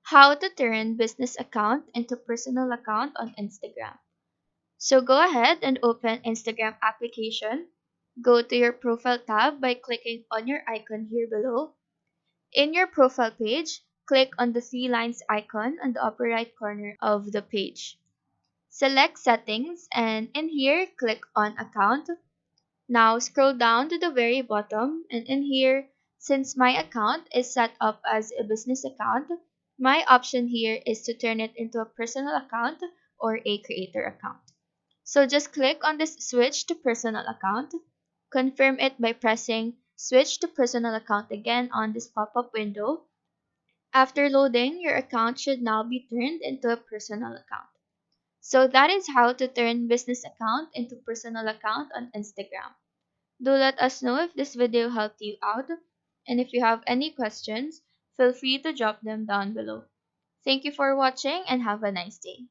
How to turn business account into personal account on Instagram. So go ahead and open Instagram application. Go to your profile tab by clicking on your icon here below. In your profile page, click on the three lines icon on the upper right corner of the page. Select settings and in here click on account. Now scroll down to the very bottom and in here, since my account is set up as a business account, my option here is to turn it into a personal account or a creator account. So just click on this switch to personal account, confirm it by pressing switch to personal account again on this pop-up window. After loading, your account should now be turned into a personal account. So that is how to turn business account into personal account on Instagram. Do let us know if this video helped you out, and if you have any questions, feel free to drop them down below. Thank you for watching and have a nice day.